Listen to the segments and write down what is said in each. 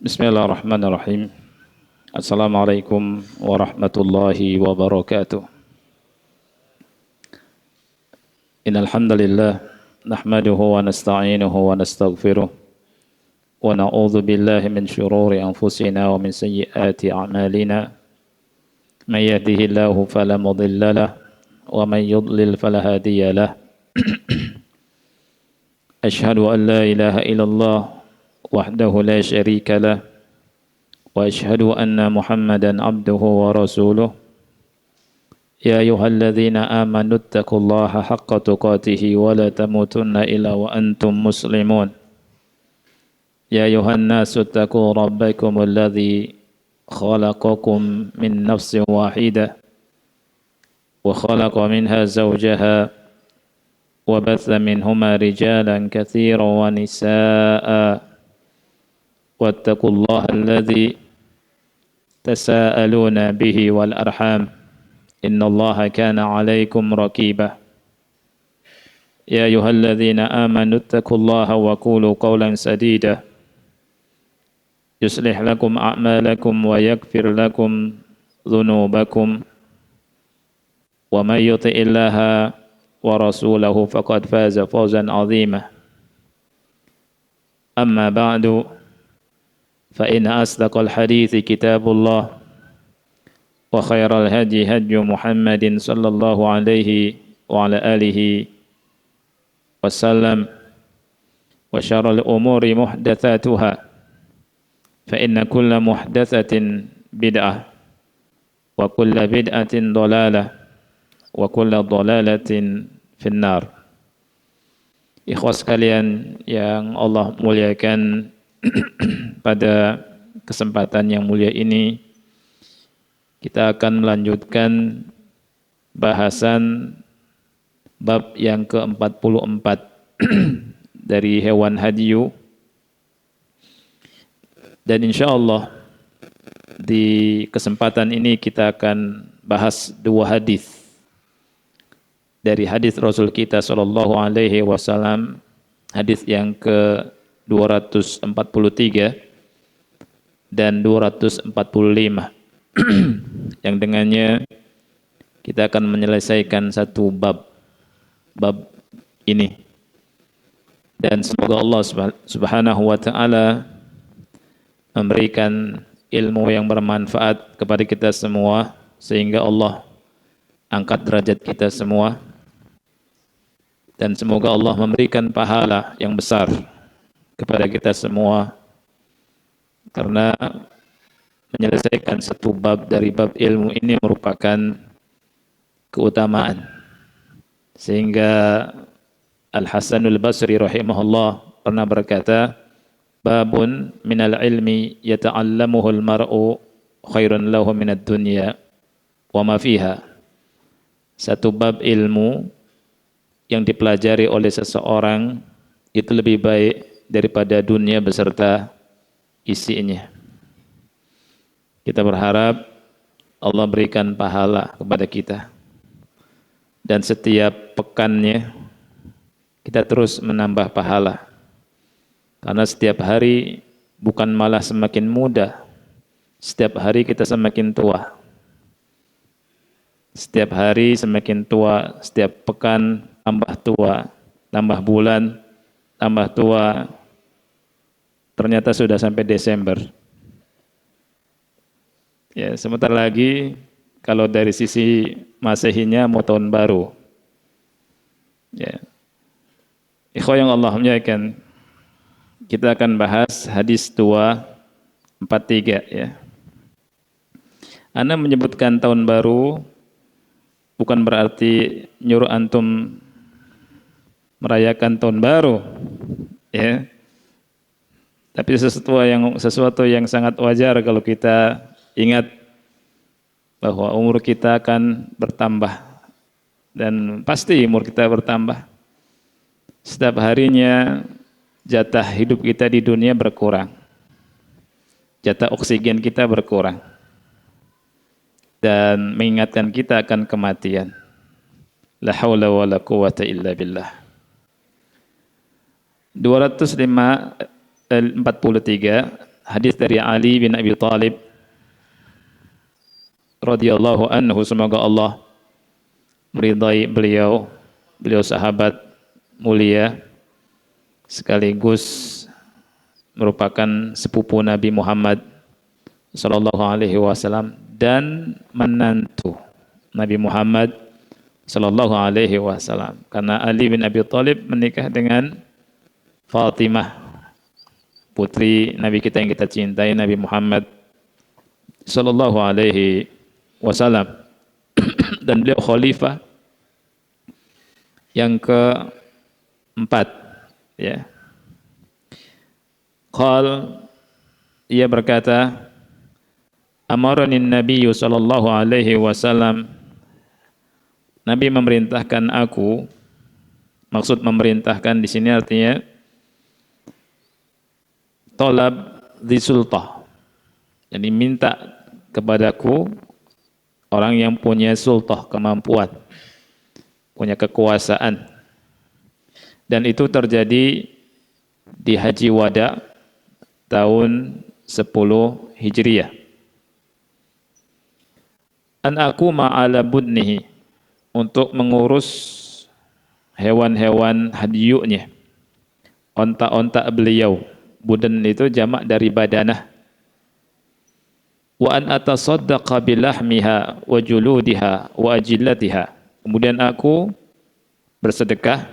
Bismillahirrahmanirrahim. Assalamualaikum warahmatullahi wabarakatuh. Innal hamdalillah nahmaduhu wa nasta'inuhu wa nastaghfiruh wa na'udzu billahi min shururi anfusina wa min sayyiati a'malina. May yahdihillahu fala mudilla lahu wa may yudlil fala hadiya lahu. Asyhadu an la ilaha illallah wahdahu la syarika lahu wa asyhadu anna Muhammadan abduhu wa rasuluh. Ya ayyuhalladzina amanu taqullaha haqqa tuqatih wa la tamutunna illa wa antum muslimun. Ya ayyuhan nasu taqu rabbakumul ladzi khalaqakum min nafsin wahidah wa khalaqa minha zawjaha wa batha minhuma rijalan katsiran wa nisaa'a wattaqullaha alladzi tasaaluna bihi wal arham innallaha kana 'alaikum raqiba. Ya ayyuhalladzina amanu taqullaha wa qulu qawlan sadida yuslih lakum a'malakum wa yaghfir lakum dhunubakum wa may yuti'illaha wa rasulahu faqad faza fawzan 'azima. Amma ba'du fa inna asdaqal hadithi kitabullah wa khairal hadi hadi Muhammadin sallallahu alaihi wa ala alihi wasallam wa syarrul umuri muhdatsatuha fa inna kulla muhdatsatin bid'ah wa kulla bid'atin dhalalah wa kulla dhalalatin finnar. Ikhwas sekalian yang Allah muliakan, pada kesempatan yang mulia ini kita akan melanjutkan bahasan bab yang ke-44 dari hewan hadyu, dan insyaallah di kesempatan ini kita akan bahas dua hadis dari hadis Rasul kita sallallahu alaihi wasallam, hadis yang ke-243 dan 245 yang dengannya kita akan menyelesaikan satu bab ini, dan semoga Allah subhanahu wa ta'ala memberikan ilmu yang bermanfaat kepada kita semua sehingga Allah angkat derajat kita semua, dan semoga Allah memberikan pahala yang besar kepada kita semua karena menyelesaikan satu bab dari bab ilmu ini merupakan keutamaan. Sehingga Al-Hasanul Basri rahimahullah pernah berkata, babun minal ilmi yata'allamuhul mar'u khairun lahu minad dunya wa ma fiha. Satu bab ilmu yang dipelajari oleh seseorang itu lebih baik daripada dunia beserta isinya. Kita berharap Allah berikan pahala kepada kita, dan setiap pekannya kita terus menambah pahala, karena setiap hari bukan malah semakin muda, setiap hari kita semakin tua. Setiap hari semakin tua, setiap pekan tambah tua, tambah bulan tambah tua, ternyata sudah sampai Desember. Ya, sebentar lagi kalau dari sisi Masehinya mau tahun baru. Ya. Ikhwah yang Allah muliakan, kita akan bahas hadis 243 ya. Ana menyebutkan tahun baru bukan berarti nyuruh antum merayakan tahun baru, ya. Tapi sesuatu yang sangat wajar kalau kita ingat bahwa umur kita akan bertambah, dan pasti umur kita bertambah. Setiap harinya jatah hidup kita di dunia berkurang, jatah oksigen kita berkurang, dan mengingatkan kita akan kematian. La haula wa la quwata illa billah. 243 hadis dari Ali bin Abi Thalib radhiyallahu anhu, semoga Allah meridai beliau. Beliau sahabat mulia sekaligus merupakan sepupu Nabi Muhammad sallallahu alaihi wasallam dan menantu Nabi Muhammad sallallahu alaihi wasallam, karena Ali bin Abi Thalib menikah dengan Fatimah, putri Nabi kita yang kita cintai, Nabi Muhammad sallallahu alaihi wasallam. Dan beliau khalifah yang keempat, ya. Ia berkata, amarani Nabi sallallahu alaihi wasallam, Nabi memerintahkan aku. Maksud memerintahkan di sini artinya talab dzi sultah, jadi minta kepadaku orang yang punya sultah, kemampuan, punya kekuasaan. Dan itu terjadi di Haji Wada tahun 10 Hijriah. An aku ma'ala budnihi, untuk mengurus hewan-hewan hadyunya, onta-onta beliau. Budan itu jamak dari badanah. Wa an atasaddaqa bilahmiha wa juludiha wa ajillatiha. Kemudian aku bersedekah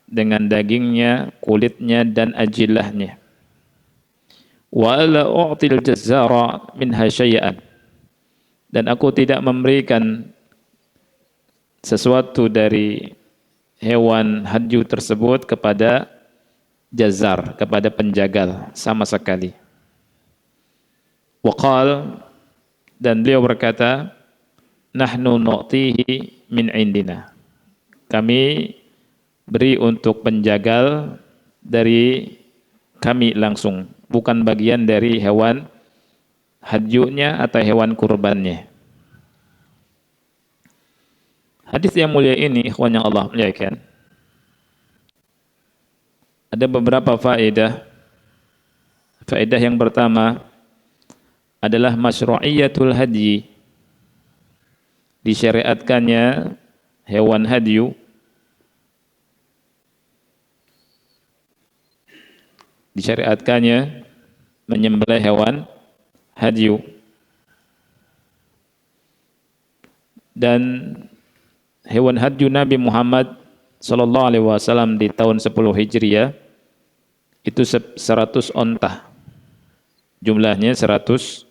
dengan dagingnya, kulitnya dan ajillahnya. Wa la u'til jazzara minha syai'an. Dan aku tidak memberikan sesuatu dari hewan hadyu tersebut kepada jazar, kepada penjagal sama sekali. Waqal, dan beliau berkata, nahnu nu'tihi min indina. Kami beri untuk penjagal dari kami langsung, bukan bagian dari hewan hadyunya atau hewan kurbannya. Hadis yang mulia ini, ikhwan yang Allah muliakan, ada beberapa faedah. Faedah yang pertama adalah masyru'iyatul hadyi, disyariatkannya hewan hadyu, disyariatkannya menyembelih hewan hadyu. Dan hewan hadyu Nabi Muhammad sallallahu alaihi wasallam di tahun 10 Hijriah itu 100 onta. Jumlahnya 100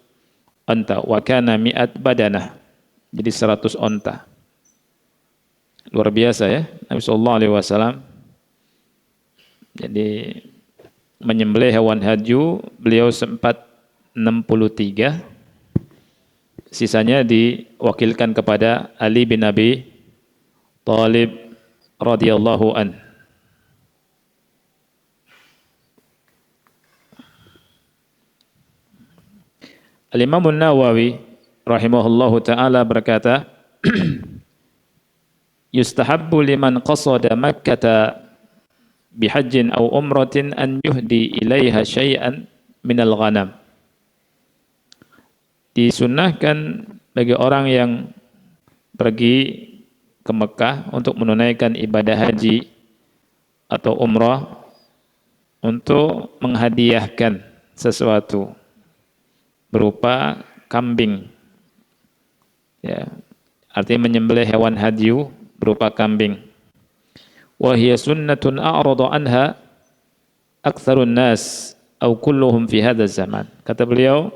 onta. Wa kana mi'at badanah. Jadi 100 onta. Luar biasa ya, Nabi sallallahu alaihi wasallam. Jadi menyembelih hewan hadyu beliau sempat 63. Sisanya diwakilkan kepada Ali bin Abi Thalib radhiyallahu an. Al-Imam An-Nawawi rahimahullahu taala berkata, yustahabbu liman qasada Makkah bihajjin aw umratin an yuhdi ilaiha syai'an minal ghanam. Disunnahkan bagi orang yang pergi ke Mekah untuk menunaikan ibadah haji atau umrah untuk menghadiahkan sesuatu berupa kambing, ya, artinya menyembelih hewan hadyu berupa kambing. Wa hiya sunnatun a'rada anha aktsarun nas aw kulluhum fi hadzal zaman. Kata beliau,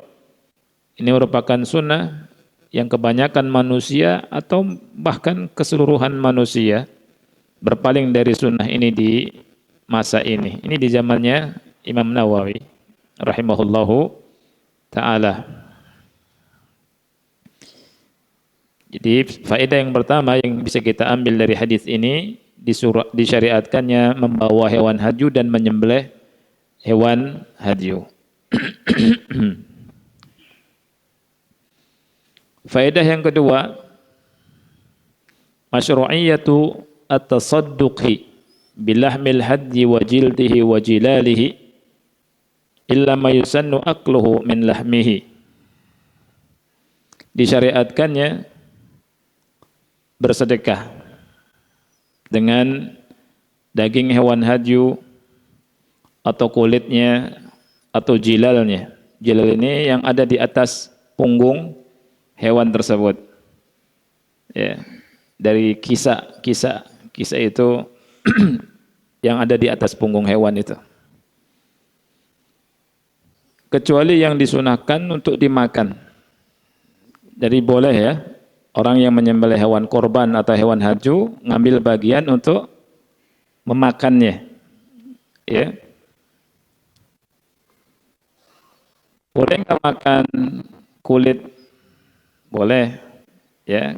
ini merupakan sunnah yang kebanyakan manusia atau bahkan keseluruhan manusia berpaling dari sunnah ini di masa ini. Ini di zamannya Imam Nawawi rahimahullahu ta'ala. Jadi faedah yang pertama yang bisa kita ambil dari hadis ini, disyariatkannya membawa hewan hadyu dan menyembelih hewan hadyu. Faedah yang kedua, masyru'iyatu at-tasadduqi bilahmil hadyi wa jildihi wa jilalihi illa ma yusannu akluhu min lahmihi. Disyariatkannya bersedekah dengan daging hewan hadyu atau kulitnya atau jilalnya. Jilal ini yang ada di atas punggung hewan tersebut. Ya, dari kisah itu yang ada di atas punggung hewan itu. Kecuali yang disunahkan untuk dimakan. Jadi boleh ya, orang yang menyembelih hewan korban atau hewan hadyu ngambil bagian untuk memakannya. Ya. Boleh nggak makan kulit? Boleh. Ya.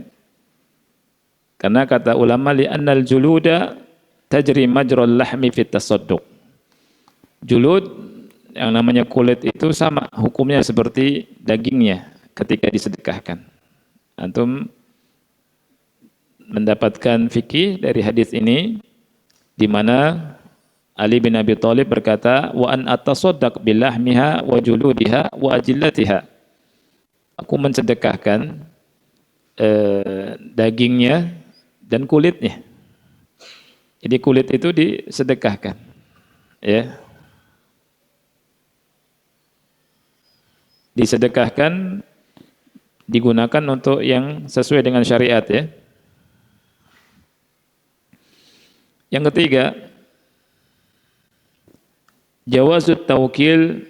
Karena kata ulama li'annal juluda tajri majral lahmi fit tasadduq. Julud yang namanya kulit itu sama hukumnya seperti dagingnya ketika disedekahkan. Antum mendapatkan fikih dari hadis ini di mana Ali bin Abi Thalib berkata, wa an atasaddaq bilahmiha wa juludiha wa ajillatiha. Aku mensedekahkan dagingnya dan kulitnya. Jadi kulit itu disedekahkan. Ya. Disedekahkan digunakan untuk yang sesuai dengan syariat ya. Yang ketiga, jawazut tawkil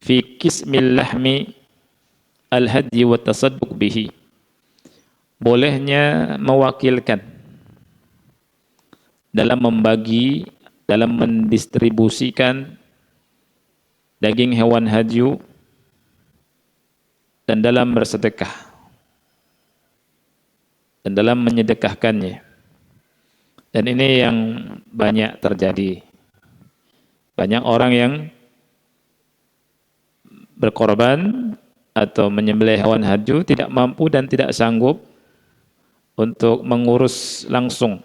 fi kismil lahmi al-hadyi wa tasadduq bihi. Bolehnya mewakilkan dalam membagi, dalam mendistribusikan daging hewan hadyu dan dalam bersedekah dan dalam menyedekahkannya. Dan ini yang banyak terjadi. Banyak orang yang berkorban atau menyembelih hewan hadyu tidak mampu dan tidak sanggup untuk mengurus langsung.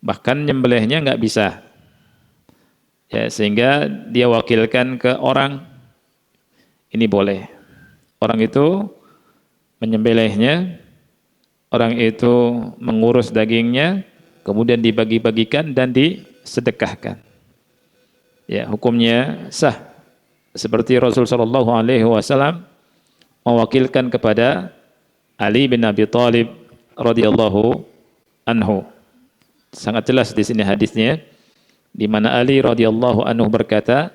Bahkan nyembelihnya nggak bisa. Ya, sehingga dia wakilkan ke orang, ini boleh. Orang itu menyembelihnya, orang itu mengurus dagingnya, kemudian dibagi-bagikan dan disedekahkan. Ya, hukumnya sah. Seperti Rasul sallallahu alaihi wasallam mewakilkan kepada Ali bin Abi Thalib radhiyallahu anhu. Sangat jelas di sini hadisnya, di mana Ali radhiyallahu anhu berkata,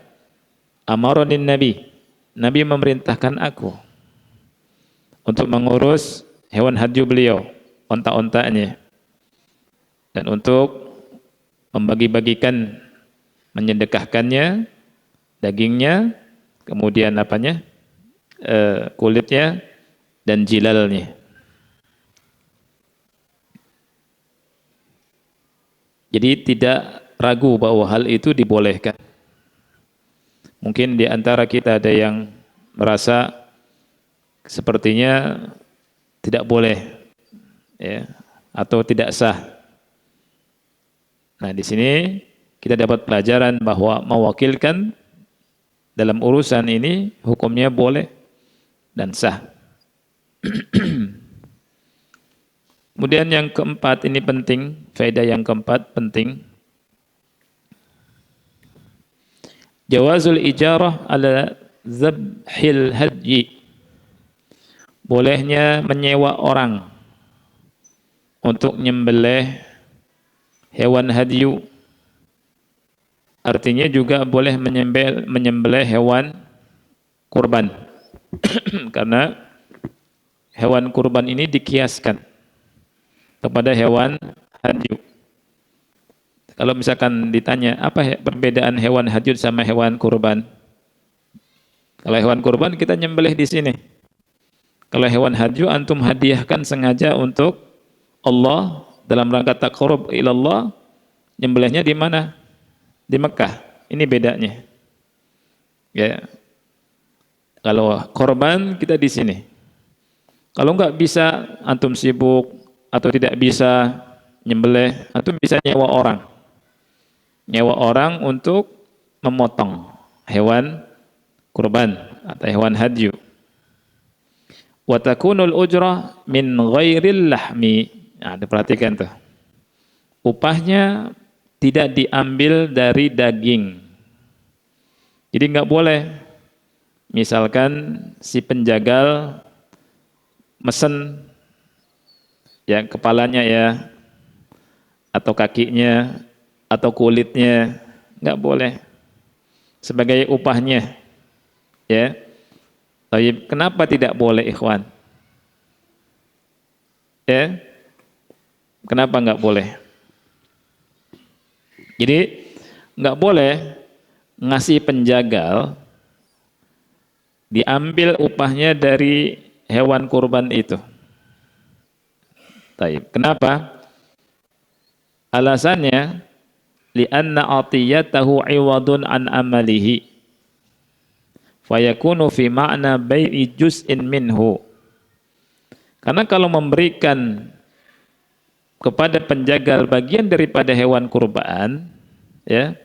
"Amaronin Nabi, Nabi memerintahkan aku untuk mengurus hewan hadyu beliau, onta-ontanya, dan untuk membagi-bagikan, menyedekahkannya, dagingnya, kemudian kulitnya dan jilalnya." Jadi tidak ragu bahwa hal itu dibolehkan. Mungkin di antara kita ada yang merasa sepertinya tidak boleh, ya, atau tidak sah. Nah, di sini kita dapat pelajaran bahwa mewakilkan dalam urusan ini hukumnya boleh dan sah. Kemudian yang keempat, ini penting, faedah yang keempat penting. Jawazul ijarah ala zabhil hadyi. Bolehnya menyewa orang untuk nyembelih hewan hadyu. Artinya juga boleh menyembelih hewan kurban. Karena hewan kurban ini dikiaskan kepada hewan hadyu. Kalau misalkan ditanya, apa perbedaan hewan hadyu sama hewan kurban? Kalau hewan kurban kita nyembelih di sini. Kalau hewan hadyu antum hadiahkan sengaja untuk Allah dalam rangka taqarrub ilallah, nyembelihnya di mana? Di Mekah. Ini bedanya. Ya. Kalau korban kita di sini. Kalau enggak bisa, antum sibuk atau tidak bisa nyembelih, antum bisa nyewa orang. Nyewa orang untuk memotong hewan kurban atau hewan hadyu. Wa takunul ujrah min ghairil lahmi. Nah, diperhatikan tuh. Upahnya tidak diambil dari daging. Jadi nggak boleh. Misalkan si penjagal mesen yang kepalanya ya, atau kakinya, atau kulitnya, nggak boleh sebagai upahnya, ya. Tapi kenapa tidak boleh, ikhwan? Ya, kenapa nggak boleh? Jadi nggak boleh ngasih penjagal diambil upahnya dari hewan kurban itu. Taib. Kenapa? Alasannya li'anna atiyatahu iwadun an amalihi fayakunu fi ma'na bai'i juz'in minhu. Karena kalau memberikan kepada penjagal bagian daripada hewan kurban, ya,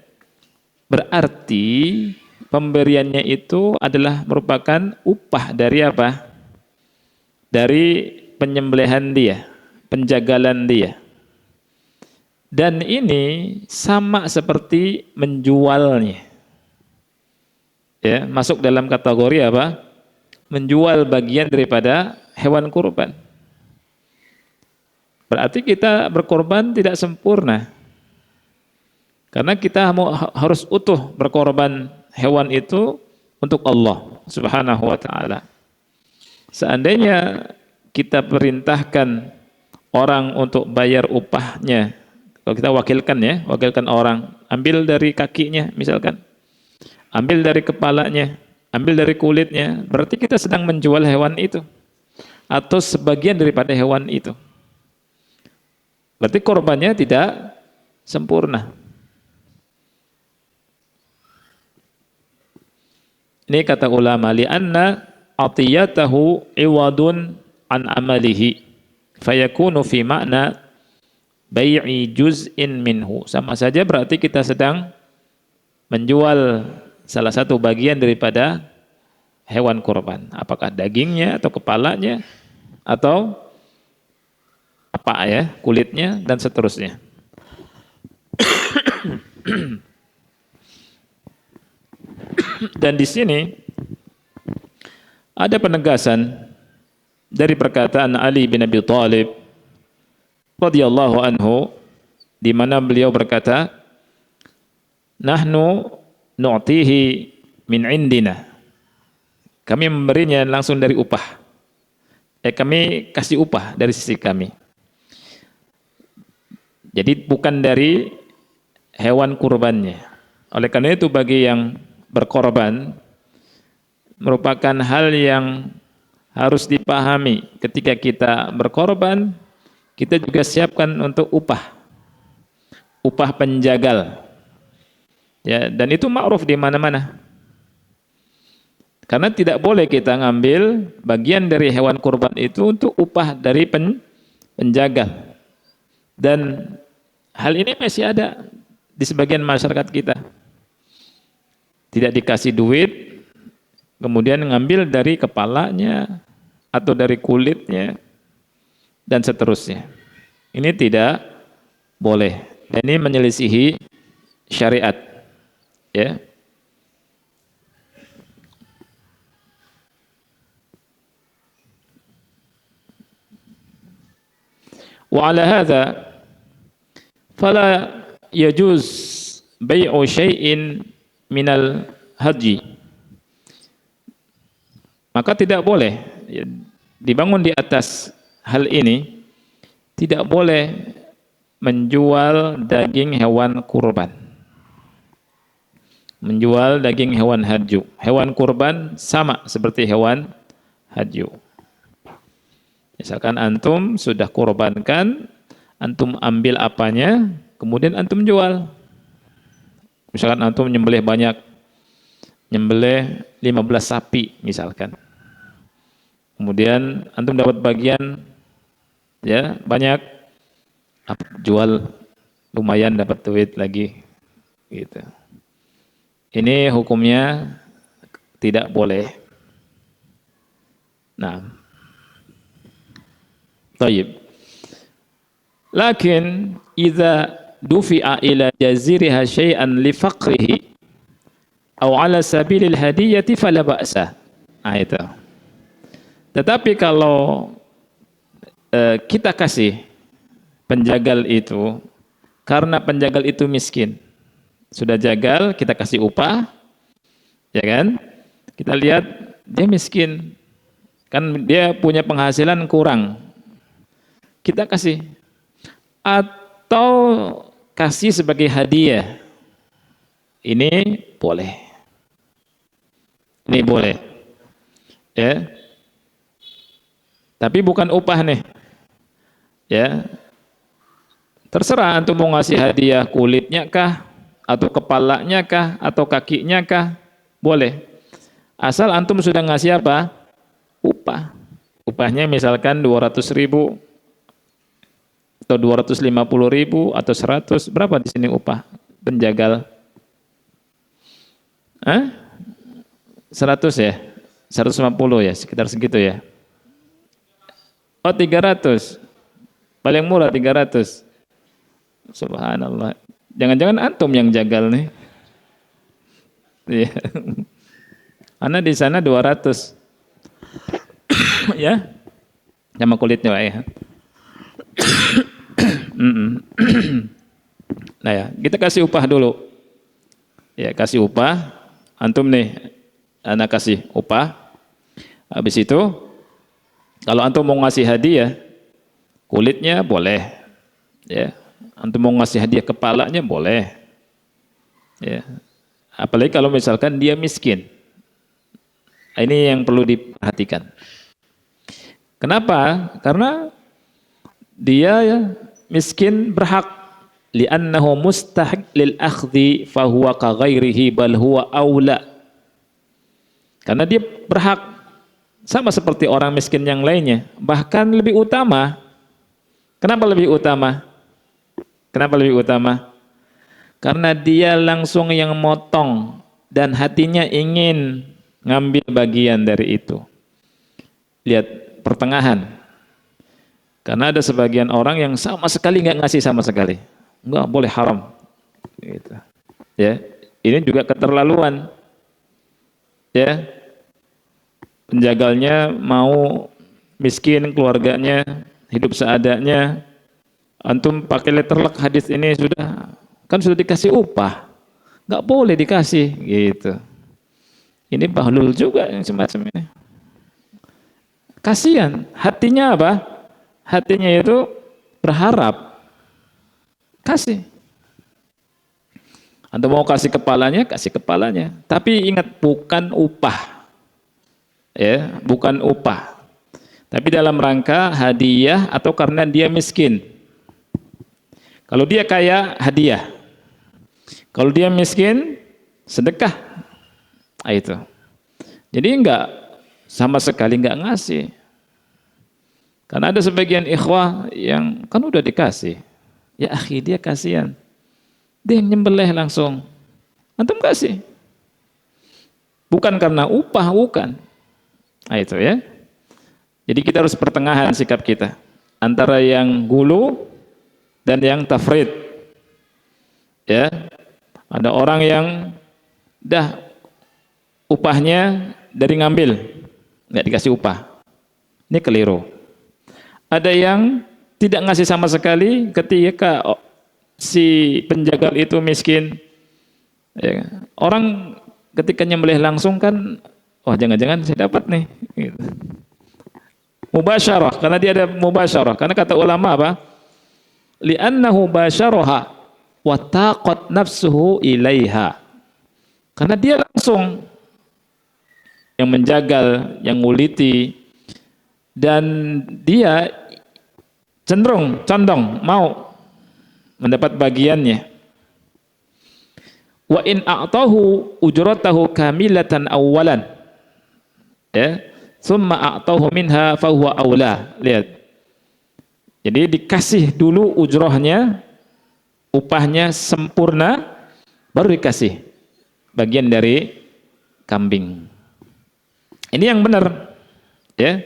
berarti pemberiannya itu adalah merupakan upah dari apa? Dari penyembelihan dia, penjagalan dia. Dan ini sama seperti menjualnya. Ya, masuk dalam kategori apa? Menjual bagian daripada hewan kurban. Berarti kita berkorban tidak sempurna. Karena kita harus utuh berkorban hewan itu untuk Allah Subhanahu wa taala. Seandainya kita perintahkan orang untuk bayar upahnya, kalau kita wakilkan orang, ambil dari kakinya misalkan, ambil dari kepalanya, ambil dari kulitnya, berarti kita sedang menjual hewan itu atau sebagian daripada hewan itu. Berarti korbannya tidak sempurna. Ini kata ulama, li'anna atiyatahu iwadun an amalihi fayakunu fi ma'na bai'i juz'in minhu. Sama saja berarti kita sedang menjual salah satu bagian daripada hewan kurban. Apakah dagingnya atau kepalanya atau apa ya, kulitnya dan seterusnya. Dan di sini ada penegasan dari perkataan Ali bin Abi Thalib radhiyallahu anhu, di mana beliau berkata, "Nahnu nu'tihi min indina." Kami memberinya langsung dari upah. Kami kasih upah dari sisi kami. Jadi bukan dari hewan kurbannya. Oleh karena itu bagi yang berkorban merupakan hal yang harus dipahami. Ketika kita berkorban, kita juga siapkan untuk upah penjagal. Ya, dan itu ma'ruf di mana-mana. Karena tidak boleh kita ngambil bagian dari hewan kurban itu untuk upah dari penjagal. Dan hal ini masih ada di sebagian masyarakat kita. Tidak dikasih duit, kemudian ngambil dari kepalanya atau dari kulitnya dan seterusnya. Ini tidak boleh. Dan ini menyelisihi syariat. Ya. Wa ala hadza fala yajuz bai'u syai'in minal haji. Maka tidak boleh dibangun di atas hal ini, tidak boleh menjual daging hewan kurban. Menjual daging hewan hadyu. Hewan kurban sama seperti hewan hadyu. Misalkan antum sudah kurbankan, antum ambil apanya, kemudian antum jual. Misalkan antum nyembelih banyak, nyembelih 15 sapi misalkan. Kemudian antum dapat bagian ya banyak, jual lumayan dapat duit lagi gitu. Ini hukumnya tidak boleh. Nah, tayyib. Lakin idza dufi'a ila jaziriha syai'an li faqrihi aw ala sabilil hadiyati fala ba'sa. Nah, itu. Tetapi kalau kita kasih penjagal itu karena penjagal itu miskin, sudah jagal kita kasih upah, ya kan? Kita lihat dia miskin, kan dia punya penghasilan kurang, kita kasih, atau kasih sebagai hadiah, ini boleh, ya. Tapi bukan upah nih, ya. Terserah antum mau ngasih hadiah kulitnya kah, atau kepalanya kah, atau kakinya kah, boleh. Asal antum sudah ngasih apa? Upah. Upahnya misalkan 200.000 atau 250.000 atau 100. Berapa di sini upah penjagal? 100 ya? 150 ya, sekitar segitu ya. Oh, 300. Paling murah 300. Subhanallah. Jangan-jangan antum yang jagal nih. Iya. Karena di sana 200. Ya. Sama kulitnya, Pak, ya. Nah, ya, kita kasih upah dulu. Ya, kasih upah. Antum nih, anak kasih upah. Habis itu kalau antum mau ngasih hadiah kulitnya boleh. Ya. Antum mau ngasih hadiah kepalanya boleh. Ya. Apalagi kalau misalkan dia miskin. Ini yang perlu diperhatikan. Kenapa? Karena dia ya, miskin berhak, li'annahu mustahiq lil akhdhi fahuwa ka ghairihi bal huwa aula. Karena dia berhak sama seperti orang miskin yang lainnya, bahkan lebih utama. Kenapa lebih utama? Kenapa lebih utama? Karena dia langsung yang motong dan hatinya ingin ngambil bagian dari itu. Lihat pertengahan. Karena ada sebagian orang yang sama sekali nggak ngasih sama sekali. Nggak boleh, haram. Gitu. Ya, ini juga keterlaluan. Ya, penjagalnya mau miskin, keluarganya hidup seadanya. Antum pakai letterlock hadis ini kan sudah dikasih upah, nggak boleh dikasih gitu. Ini bahlul juga yang semacam ini. Kasihan, hatinya apa? Hatinya itu berharap. Kasih. Antum mau kasih kepalanya, kasih kepalanya. Tapi ingat, bukan upah. Ya, bukan upah. Tapi dalam rangka hadiah atau karena dia miskin. Kalau dia kaya, hadiah. Kalau dia miskin, sedekah. Nah, itu. Jadi enggak, sama sekali enggak ngasih. Karena ada sebagian ikhwah yang kan udah dikasih. Ya akhi, dia kasihan. Dia yang nyembelih langsung. Antum kasih. Bukan karena upah, bukan. Nah, itu ya. Jadi kita harus pertengahan sikap kita. Antara yang gulu dan yang tafrid. Ya. Ada orang yang dah upahnya dari ngambil, nggak dikasih upah. Ini keliru. Ada yang tidak ngasih sama sekali ketika si penjagal itu miskin. Ya. Orang ketika nyembelih langsung kan, oh jangan-jangan saya dapat nih. Gitu. Mubasyarah, karena dia ada mubasyarah. Karena kata ulama apa? Li'annahu basyaraha wa taqat nafsuhu ilaiha. Karena dia langsung yang menjagal, yang nguliti, dan dia condong mau mendapat bagiannya. Wa in a'tahu ujratahu kamilatan awwalan, ya, summa a'tahu minha fahuwa aula. Lihat. Jadi dikasih dulu ujrohnya, upahnya sempurna, baru dikasih bagian dari kambing. Ini yang benar, ya.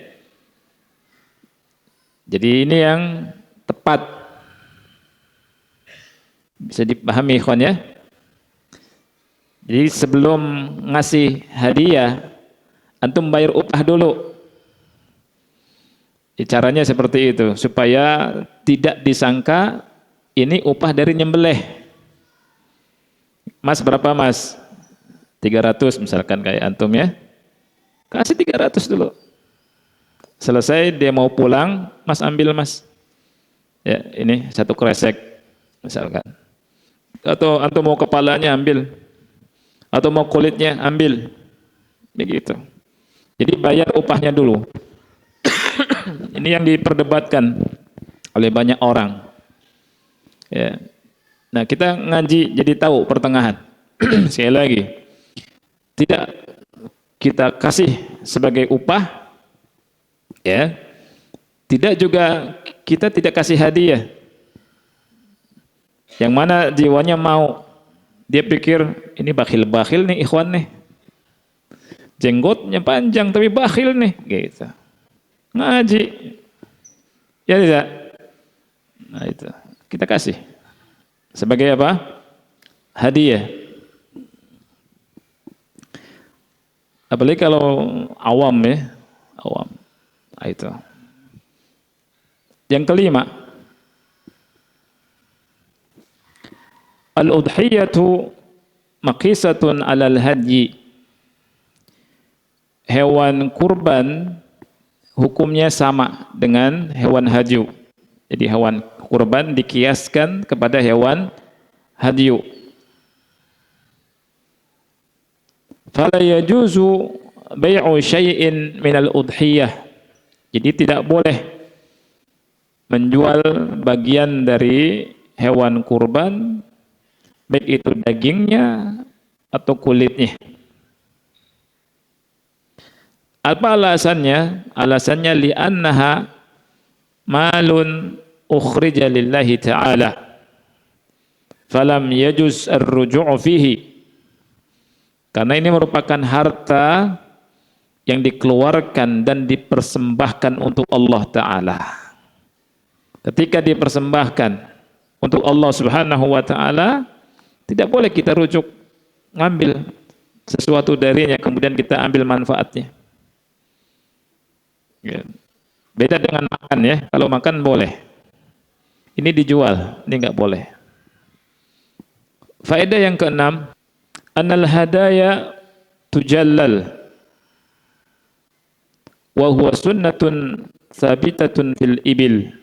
Jadi ini yang tepat, bisa dipahami ikhwan ya. Jadi sebelum ngasih hadiah, antum bayar upah dulu. Caranya seperti itu supaya tidak disangka ini upah dari nyembelih. Mas berapa mas? 300 misalkan kayak antum ya. Kasih 300 dulu. Selesai dia mau pulang, mas ambil mas. Ya ini 1 kresek misalkan. Atau antum mau kepalanya ambil. Atau mau kulitnya ambil. Begitu. Jadi bayar upahnya dulu. Ini yang diperdebatkan oleh banyak orang. Ya. Nah, kita ngaji jadi tahu pertengahan. Sekali lagi, tidak kita kasih sebagai upah, ya. Tidak juga kita tidak kasih hadiah. Yang mana jiwanya mau, dia pikir ini bakhil-bakhil nih ikhwan nih. Jenggotnya panjang tapi bakhil nih, gitu. Ngaji. Ya tidak? Nah itu. Kita kasih. Sebagai apa? Hadiah. Apalagi kalau awam ya. Awam. Nah itu. Yang kelima. Al-udhiyatu maqisatun alal hadyi. Hewan kurban hukumnya sama dengan hewan hadyu. Jadi hewan kurban dikiaskan kepada hewan hadyu. Fala yajuzu bai'u syai'in minal udhiyah. Jadi tidak boleh menjual bagian dari hewan kurban, baik itu dagingnya atau kulitnya. Apa alasannya? Alasannya li'annaha malun ukhrija lillahi ta'ala falam yajuz ar-ruju' fihi. Karena ini merupakan harta yang dikeluarkan dan dipersembahkan untuk Allah Ta'ala. Ketika dipersembahkan untuk Allah Subhanahu wa Ta'ala, tidak boleh kita rujuk ngambil sesuatu darinya kemudian kita ambil manfaatnya. Beda dengan makan ya. Kalau makan boleh. Ini dijual, ini enggak boleh. Faedah yang keenam, annal hadaya tujallal wa huwa sunnatun thabitatun fil ibil.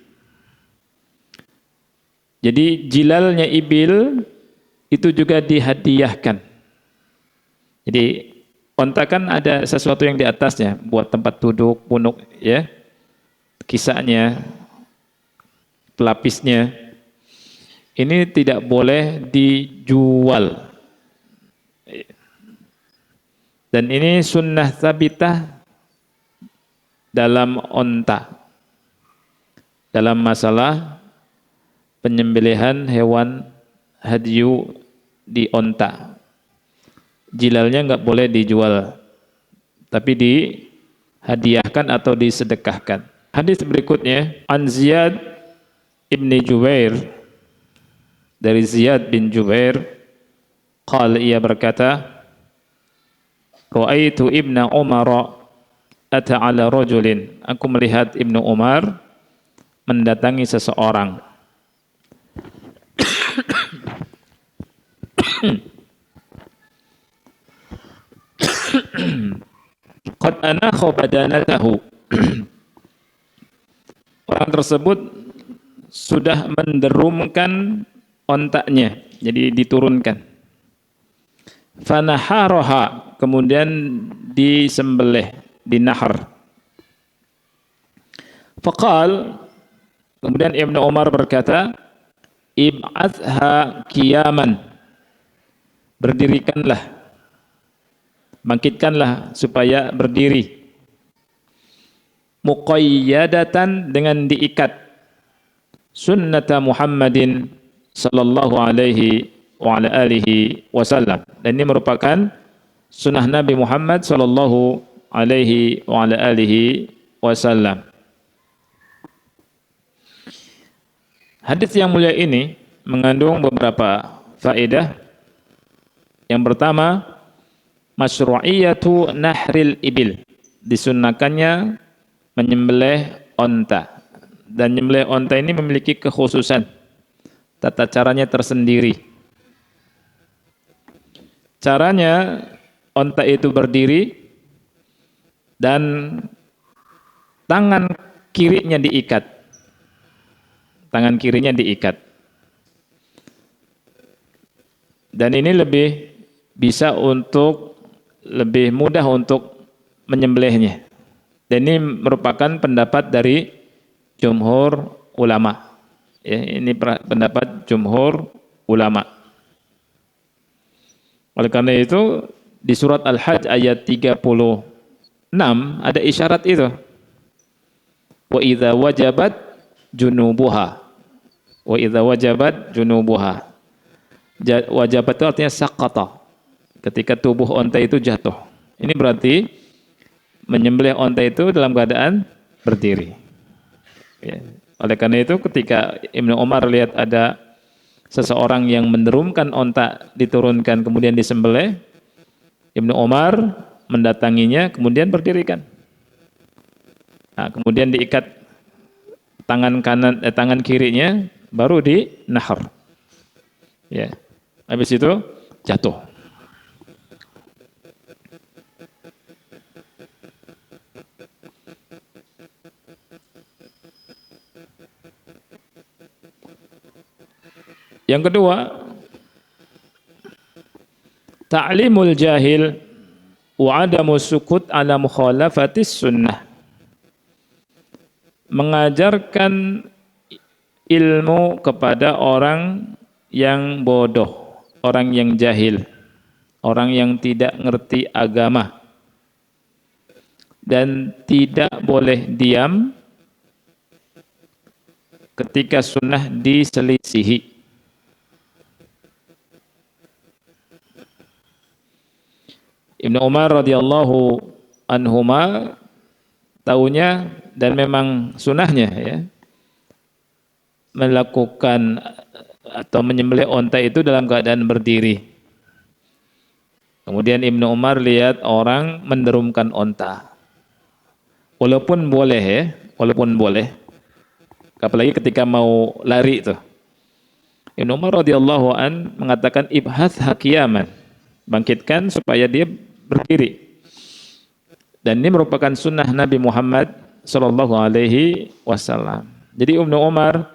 Jadi jilalnya ibil itu juga dihadiahkan. Jadi onta kan ada sesuatu yang di atasnya buat tempat duduk, punuk ya. Kisahnya, pelapisnya. Ini tidak boleh dijual. Dan ini sunnah tsabitah dalam onta. Dalam masalah penyembelihan hewan hadyu di onta. Jilalnya enggak boleh dijual, tapi dihadiahkan atau disedekahkan. Hadis berikutnya, an Ziyad ibni Jubair, dari Ziyad bin Jubair, qala, ia berkata, ra'aitu ibna Umar ata ala rajulin, aku melihat Ibnu Umar mendatangi seseorang. Qad anakha badanatahu. Orang tersebut sudah menderumkan ontaknya, jadi diturunkan. Fanaharaha, kemudian disembelih, dinahar. Faqal, kemudian Ibnu Umar berkata, ib'athha qiyaman, berdirikanlah, bangkitkanlah supaya berdiri. Muqayyadatan, dengan diikat. Sunnata Muhammadin sallallahu alaihi wa ala alihi wasallam. Dan ini merupakan sunnah Nabi Muhammad sallallahu alaihi wa ala alihi wasallam. Hadis yang mulia ini mengandung beberapa faedah. Yang pertama, masyru'iyatu nahril ibil. Disunnahkannya menyembelih onta. Dan menyembelih onta ini memiliki kekhususan. Tata caranya tersendiri. Caranya onta itu berdiri dan tangan kirinya diikat. Tangan kirinya diikat. Dan ini lebih mudah untuk menyembelihnya. Dan ini merupakan pendapat dari jumhur ulama. Ya, ini pendapat jumhur ulama. Oleh karena itu di surat Al-Hajj ayat 36 ada isyarat itu. Wa idza wajabat junubuha. Wa idza wajabat junubuha. Wajabat itu artinya saqata. Ketika tubuh onta itu jatuh. Ini berarti menyembelih onta itu dalam keadaan berdiri. Ya. Oleh karena itu ketika Ibnu Umar lihat ada seseorang yang menderumkan onta diturunkan kemudian disembelih, Ibnu Umar mendatanginya kemudian berdirikan. Nah, kemudian diikat tangan kirinya baru di nahar. Ya. Habis itu jatuh. Yang kedua, ta'limul jahil wa adamu sukut ala mukhalafatis sunnah. Mengajarkan ilmu kepada orang yang bodoh, orang yang jahil, orang yang tidak ngerti agama. Dan tidak boleh diam ketika sunnah diselisihi. Ibnu Umar radhiyallahu anhuma tahunya dan memang sunnahnya ya melakukan atau menyembelih onta itu dalam keadaan berdiri. Kemudian Ibnu Umar lihat orang menderumkan onta. Walaupun boleh ya, walaupun boleh. Apalagi ketika mau lari itu. Ibnu Umar radhiyallahu an mengatakan ibhath hakiyaman. Bangkitkan supaya dia berdiri. Dan ini merupakan sunnah Nabi Muhammad sallallahu alaihi wasallam. Jadi Ibnu Umar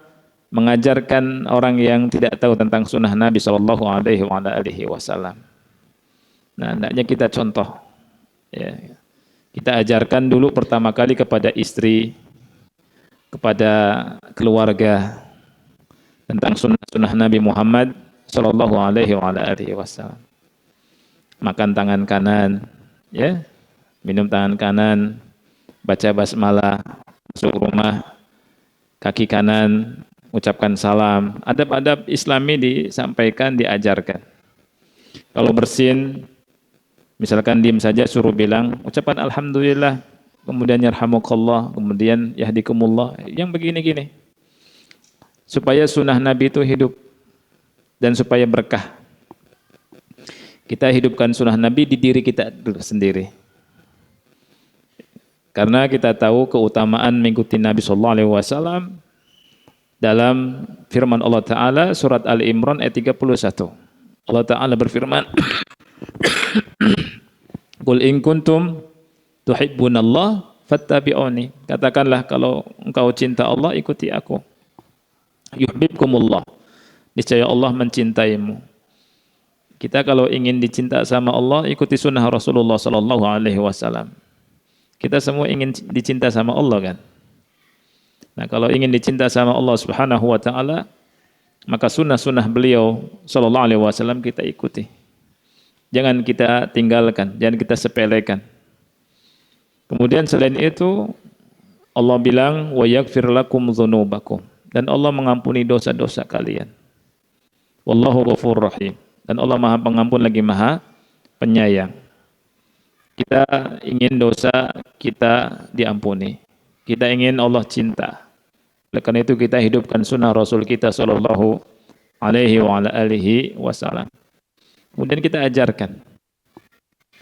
mengajarkan orang yang tidak tahu tentang sunnah Nabi sallallahu alaihi wasallam. Nah, hendaknya kita contoh. Ya. Kita ajarkan dulu pertama kali kepada istri, kepada keluarga tentang sunnah Nabi Muhammad sallallahu alaihi wasallam. Makan tangan kanan, ya, minum tangan kanan, baca basmalah, masuk rumah, kaki kanan, ucapkan salam. Adab-adab Islami disampaikan, diajarkan. Kalau bersin, misalkan diam saja, suruh bilang, ucapan alhamdulillah, kemudian yarhamukallah, kemudian yahdikumullah, yang begini-gini. Supaya sunnah Nabi itu hidup dan supaya berkah. Kita hidupkan sunnah Nabi di diri kita sendiri. Karena kita tahu keutamaan mengikuti Nabi sallallahu alaihi wasallam dalam firman Allah Ta'ala surat Ali Imran ayat 31. Allah Ta'ala berfirman, Qul in kuntum tuhibbunallah fattabi'uni. Katakanlah kalau engkau cinta Allah, ikuti aku. Yuhibbukumullah. Niscaya Allah mencintaimu. Kita kalau ingin dicinta sama Allah, ikuti sunnah Rasulullah sallallahu alaihi wasallam. Kita semua ingin dicinta sama Allah kan? Nah, kalau ingin dicinta sama Allah Subhanahu wa taala, maka sunnah-sunnah beliau sallallahu alaihi wasallam kita ikuti. Jangan kita tinggalkan, jangan kita sepelekan. Kemudian selain itu Allah bilang wa yaghfir lakum dzunubakum, dan Allah mengampuni dosa-dosa kalian. Wallahu ghafurur rahim. Dan Allah Maha Pengampun lagi Maha Penyayang. Kita ingin dosa kita diampuni. Kita ingin Allah cinta. Oleh karena itu kita hidupkan sunnah Rasul kita sallallahu alaihi wa ala alihi wasallam. Kemudian kita ajarkan.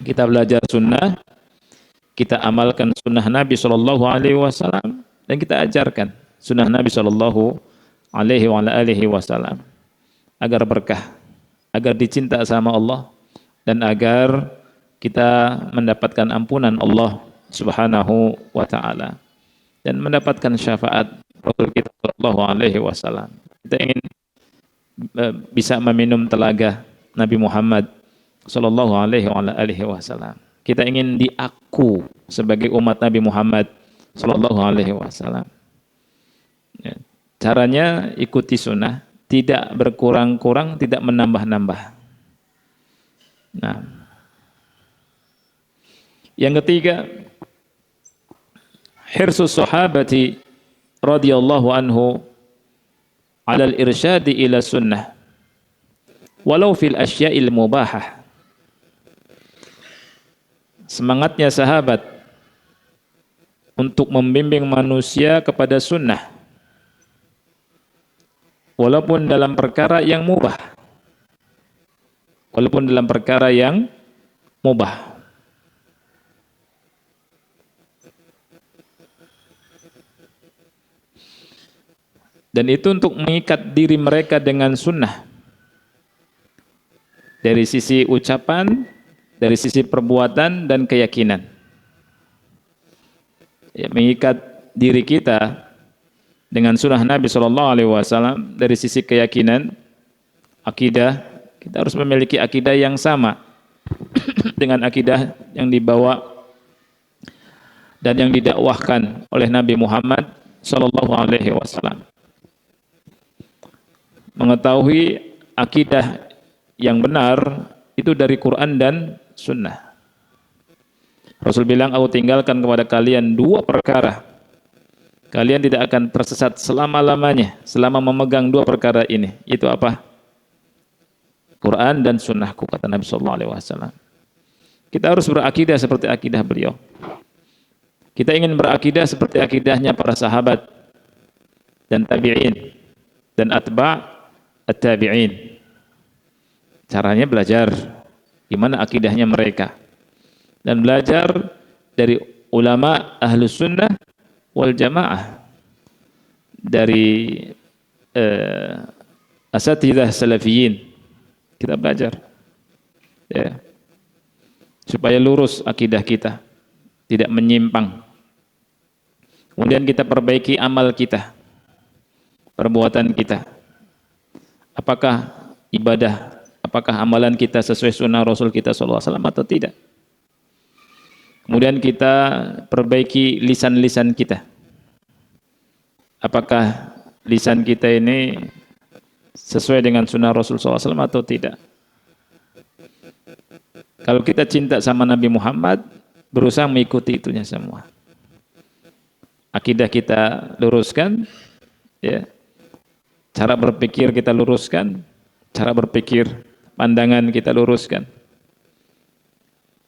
Kita belajar sunnah, kita amalkan sunnah Nabi sallallahu alaihi wasallam, dan kita ajarkan sunnah Nabi sallallahu alaihi wa ala alihi wasallam agar berkah, agar dicinta sama Allah, dan agar kita mendapatkan ampunan Allah Subhanahu wa taala dan mendapatkan syafaat Rasul kita sallallahu alaihi wasallam. Kita ingin bisa meminum telaga Nabi Muhammad sallallahu alaihi wasallam. Kita ingin diaku sebagai umat Nabi Muhammad sallallahu alaihi wasallam. Ya. Caranya ikuti sunnah, tidak berkurang-kurang, tidak menambah-nambah. Nah, yang ketiga, hirsus sahabati radhiyallahu anhu ala al-irsyadi ila sunnah walau fil asya'il mubahah. Semangatnya sahabat untuk membimbing manusia kepada sunnah walaupun dalam perkara yang mubah, walaupun dalam perkara yang mubah. Dan itu untuk mengikat diri mereka dengan sunnah dari sisi ucapan, dari sisi perbuatan dan keyakinan. Ya, mengikat diri kita dengan sunnah Nabi SAW dari sisi keyakinan, akidah. Kita harus memiliki akidah yang sama dengan akidah yang dibawa dan yang didakwahkan oleh Nabi Muhammad SAW. Mengetahui akidah yang benar itu dari Quran dan Sunnah. Rasul bilang, aku tinggalkan kepada kalian dua perkara. Kalian tidak akan tersesat selama-lamanya selama memegang dua perkara ini. Itu apa? Quran dan Sunnahku, kata Nabi SAW. Kita harus berakidah seperti akidah beliau. Kita ingin berakidah seperti akidahnya para sahabat dan tabi'in dan atba' at-tabi'in. Caranya belajar gimana akidahnya mereka dan belajar dari ulama ahlus sunnah wal jamaah, dari asatidzah salafiyin. Kita belajar ya, supaya lurus akidah kita, tidak menyimpang. Kemudian kita perbaiki amal kita, perbuatan kita. Apakah ibadah, apakah amalan kita sesuai sunnah Rasul kita SAW atau tidak? Kemudian kita perbaiki lisan-lisan kita. Apakah lisan kita ini sesuai dengan sunnah Rasul SAW atau tidak? Kalau kita cinta sama Nabi Muhammad, berusaha mengikuti itunya semua. Akidah kita luruskan, ya. Cara berpikir kita luruskan, cara berpikir, pandangan kita luruskan.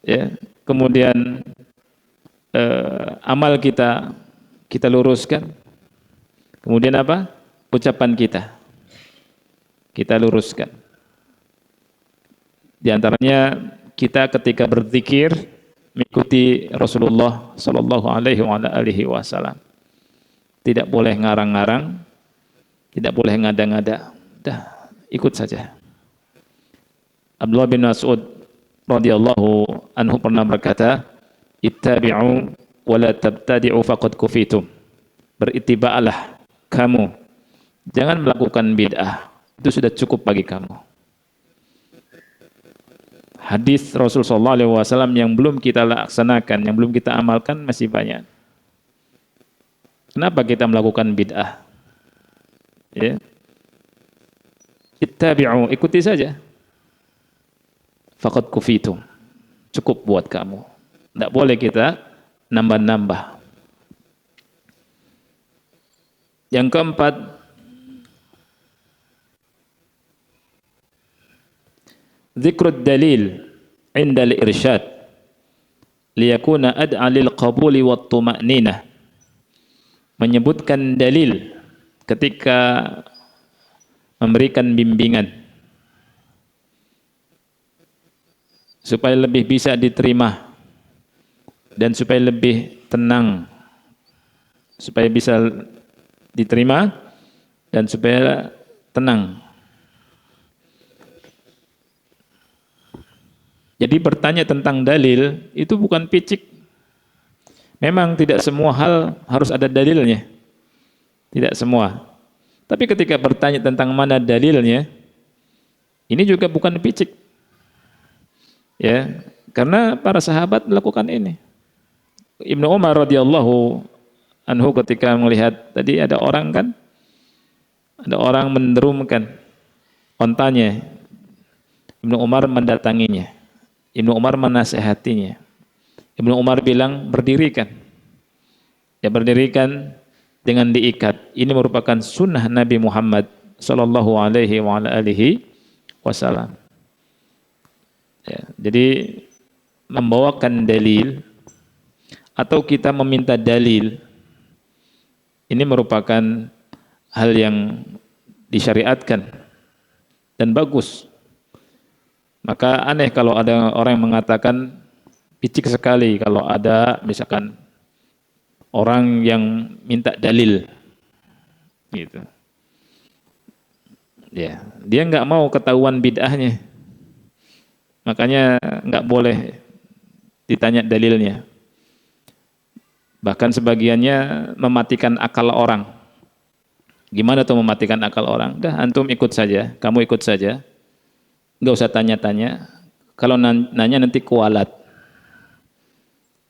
Ya, kemudian amal kita luruskan. Kemudian apa? Ucapan kita luruskan. Di antaranya kita ketika berzikir mengikuti Rasulullah sallallahu alaihi wasallam. Tidak boleh ngarang-ngarang, tidak boleh ngada-ngada. Dah, ikut saja. Abdullah bin Mas'ud radhiyallahu anhu pernah berkata, "Ittabi'u wa la tabtadi'u faqad kufitum." Beritiba'lah kamu, jangan melakukan bid'ah. Itu sudah cukup bagi kamu. Hadis Rasul sallallahu alaihi wasallam yang belum kita laksanakan, yang belum kita amalkan masih banyak. Kenapa kita melakukan bid'ah? Ya. Ittabi'u, ikuti saja. Faqad kufitum. Cukup buat kamu. Tidak boleh kita nambah-nambah. Yang keempat, Dzikrud dalil inda al-irsyad liyakuna ad'a lil qabuli wat tuma'ninah. Menyebutkan dalil ketika memberikan bimbingan supaya lebih bisa diterima dan supaya lebih tenang, supaya bisa diterima dan supaya tenang. Jadi bertanya tentang dalil itu bukan picik. Memang tidak semua hal harus ada dalilnya. Tidak semua. Tapi ketika bertanya tentang mana dalilnya, ini juga bukan picik. Ya, karena para sahabat melakukan ini. Ibnu Umar radhiyallahu anhu ketika melihat tadi ada orang kan, ada orang menderumkan ontanya. Ibnu Umar mendatanginya. Ibnu Umar menasihatinya. Ibnu Umar bilang, berdirikan. Ya, berdirikan dengan diikat. Ini merupakan sunnah Nabi Muhammad sallallahu alaihi wa ala alihi wasallam. Ya, jadi membawakan dalil atau kita meminta dalil ini merupakan hal yang disyariatkan dan bagus. Maka aneh kalau ada orang yang mengatakan picik sekali kalau ada misalkan orang yang minta dalil gitu. Ya, dia nggak mau ketahuan bid'ahnya. Makanya nggak boleh ditanya dalilnya. Bahkan sebagiannya mematikan akal orang. Gimana tuh mematikan akal orang? Dah antum ikut saja, kamu ikut saja. Nggak usah tanya-tanya. Kalau nanya nanti kualat.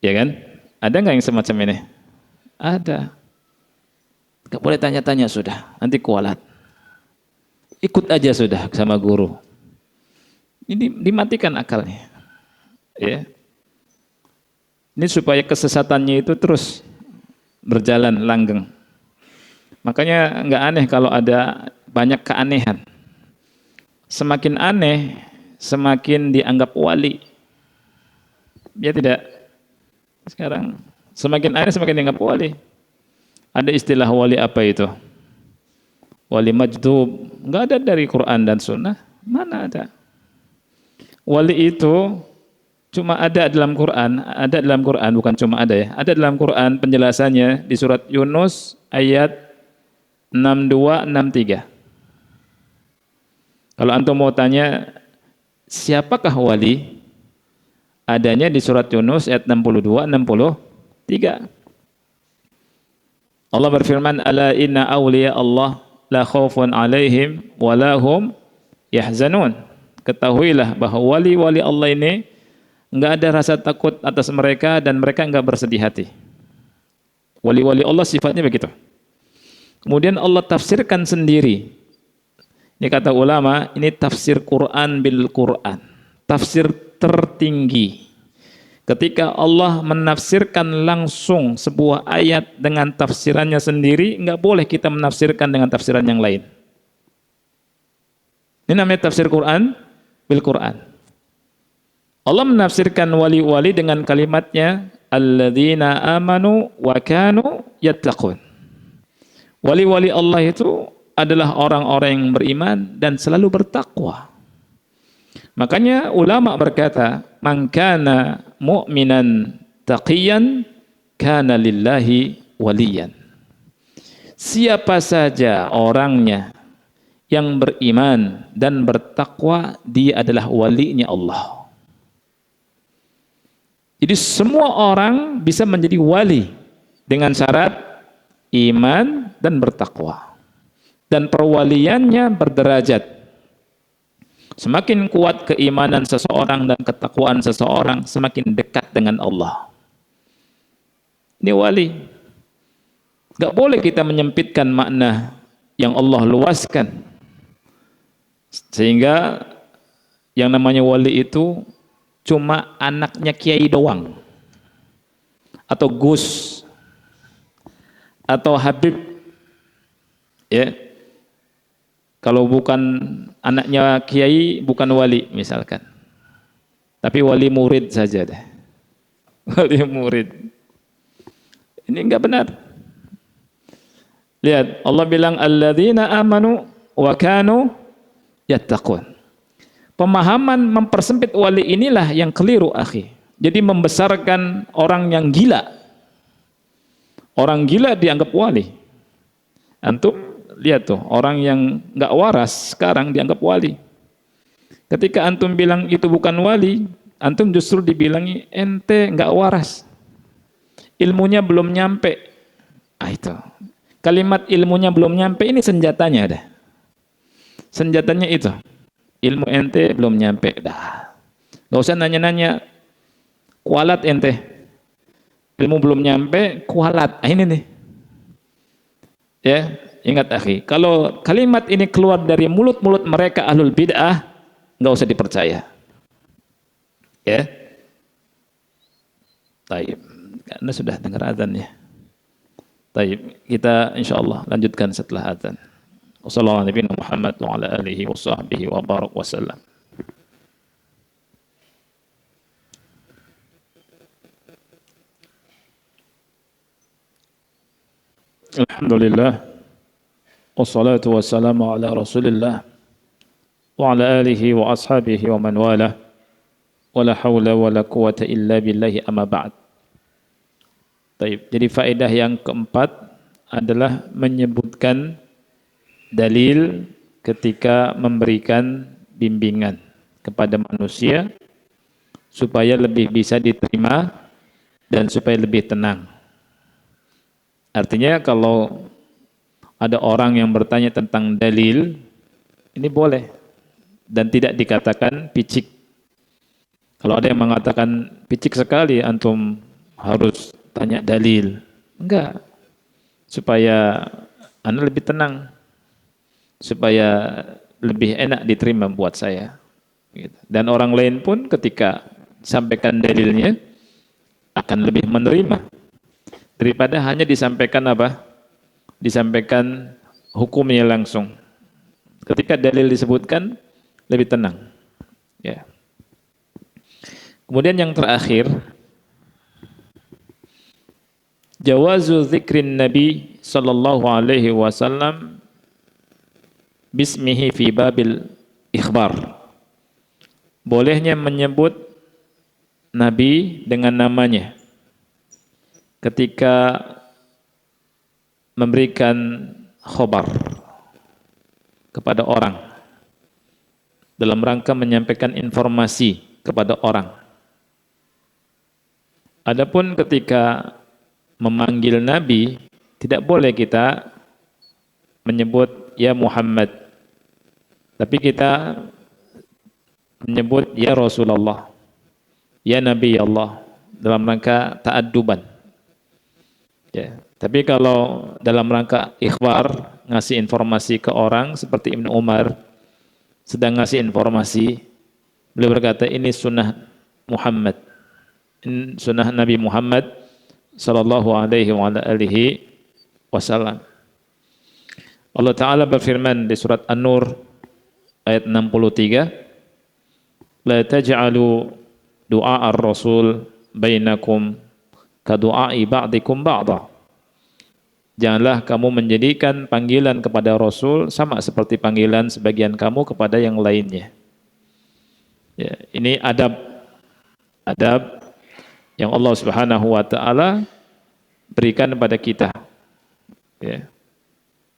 Ya kan? Ada nggak yang semacam ini? Ada. Nggak boleh tanya-tanya sudah, nanti kualat. Ikut aja sudah sama guru. Ini dimatikan akalnya. Ya. Ini supaya kesesatannya itu terus berjalan langgeng. Makanya nggak aneh kalau ada banyak keanehan. Semakin aneh, semakin dianggap wali. Dia tidak. Sekarang semakin aneh, semakin dianggap wali. Ada istilah wali apa itu? Wali majdub. Nggak ada dari Quran dan Sunnah. Mana ada? Wali itu cuma ada dalam Quran. Ada dalam Quran, bukan cuma ada ya. Ada dalam Quran penjelasannya di surat Yunus ayat 62-63. Kalau antum mau tanya siapakah wali? Adanya di surat Yunus ayat 62-63. Allah berfirman, "Ala inna awliya Allah la khaufun 'alaihim wa la hum yahzanun." Ketahuilah bahwa wali-wali Allah ini enggak ada rasa takut atas mereka dan mereka enggak bersedih hati. Wali-wali Allah sifatnya begitu. Kemudian Allah tafsirkan sendiri. Ini kata ulama, ini tafsir Quran bil Quran. Tafsir tertinggi. Ketika Allah menafsirkan langsung sebuah ayat dengan tafsirannya sendiri, enggak boleh kita menafsirkan dengan tafsiran yang lain. Ini namanya tafsir Quran bil Quran. Allah menafsirkan wali-wali dengan kalimatnya, alladzina amanu wa kanu yattaqun. Wali-wali Allah itu adalah orang-orang yang beriman dan selalu bertakwa. Makanya ulama berkata, man kana mu'minan taqiyan kana lillahi waliyan. Siapa saja orangnya yang beriman dan bertakwa, dia adalah walinya Allah. Jadi semua orang bisa menjadi wali dengan syarat iman dan bertakwa. Dan perwaliannya berderajat. Semakin kuat keimanan seseorang dan ketakwaan seseorang, semakin dekat dengan Allah. Ini wali. Gak boleh kita menyempitkan makna yang Allah luaskan. Sehingga yang namanya wali itu cuma anaknya kiai doang. Atau Gus. Atau Habib. Ya. Kalau bukan anaknya kiai, bukan wali misalkan. Tapi wali murid saja deh. Wali murid. Ini enggak benar. Lihat, Allah bilang alladzina amanu wa kanu yattaqun. Pemahaman mempersempit wali inilah yang keliru, akhi. Jadi membesarkan orang yang gila. Orang gila dianggap wali. Antum lihat tuh, orang yang enggak waras sekarang dianggap wali. Ketika antum bilang itu bukan wali, antum justru dibilangi ente enggak waras. Ilmunya belum nyampe. Ah itu. Kalimat ilmunya belum nyampe ini senjatanya dah. Senjatanya itu. Ilmu ente belum nyampe dah. Enggak usah nanya-nanya kualat ente. Ilmu belum nyampe, kualat. Ah, ini nih. Ya, ingat akhi, kalau kalimat ini keluar dari mulut-mulut mereka ahlul bid'ah, enggak usah dipercaya. Ya. Baik. Anda sudah dengar azan ya. Baik, kita insyaallah lanjutkan setelah azan. Wassalamualaikum warahmatullahi wabarakatuh. Alhamdulillah. Wassalatu wassalamu ala Rasulillah wa ala alihi wa ashabihi wa man wala. Wala haula wala quwata illa billahi amma ba'd. Baik, jadi faedah yang keempat adalah menyebutkan dalil ketika memberikan bimbingan kepada manusia supaya lebih bisa diterima dan supaya lebih tenang. Artinya kalau ada orang yang bertanya tentang dalil, ini boleh dan tidak dikatakan picik. Kalau ada yang mengatakan picik sekali antum harus tanya dalil, enggak, supaya Anda lebih tenang, supaya lebih enak diterima buat saya. Dan orang lain pun ketika disampaikan dalilnya akan lebih menerima daripada hanya disampaikan apa? Disampaikan hukumnya langsung. Ketika dalil disebutkan lebih tenang. Ya. Kemudian yang terakhir, jawazu dzikrin Nabi sallallahu alaihi wasallam bismihi fi babil ikhbar. Bolehnya menyebut Nabi dengan namanya ketika memberikan khobar kepada orang dalam rangka menyampaikan informasi kepada orang. Adapun ketika memanggil Nabi, tidak boleh kita menyebut ya Muhammad, tapi kita menyebut ya Rasulullah, ya Nabi Allah, dalam rangka ta'adduban. Ya. Tapi kalau dalam rangka ikhbar, ngasih informasi ke orang, seperti Ibnu Umar sedang ngasih informasi, beliau berkata ini sunnah Muhammad, ini sunnah Nabi Muhammad sallallahu alaihi wa alihi wasallam. Allah Ta'ala berfirman di surat An-Nur ayat 63, la taj'alu du'a ar-rasul bainakum ka du'ai ba'dikum ba'da. Janganlah kamu menjadikan panggilan kepada Rasul sama seperti panggilan sebagian kamu kepada yang lainnya. Ya, ini adab yang Allah Subhanahu wa taala berikan kepada kita. Ya.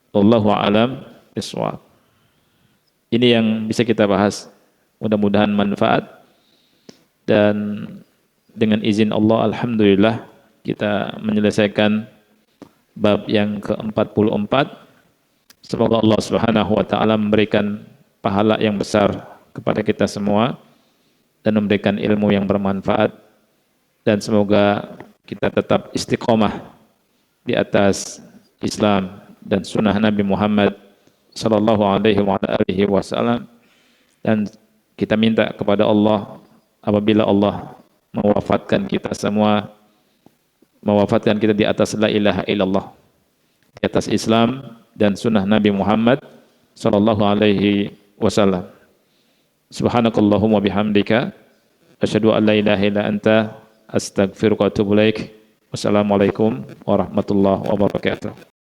Wallahu a'lam bishawab. Ini yang bisa kita bahas. Mudah-mudahan manfaat dan dengan izin Allah alhamdulillah kita menyelesaikan bab yang ke-44. Semoga Allah Subhanahu wa taala memberikan pahala yang besar kepada kita semua dan memberikan ilmu yang bermanfaat, dan semoga kita tetap istiqomah di atas Islam dan sunnah Nabi Muhammad sallallahu alaihi wasallam, dan kita minta kepada Allah apabila Allah mewafatkan kita semua, mewafatkan kita di atas la ilaha illallah, di atas Islam dan sunnah Nabi Muhammad sallallahu alaihi wasallam. Subhanakallahumma bihamdika asyhadu an la ilaha illa anta astaghfiruka wa atubu ilaik. Wassalamualaikum warahmatullahi wabarakatuh.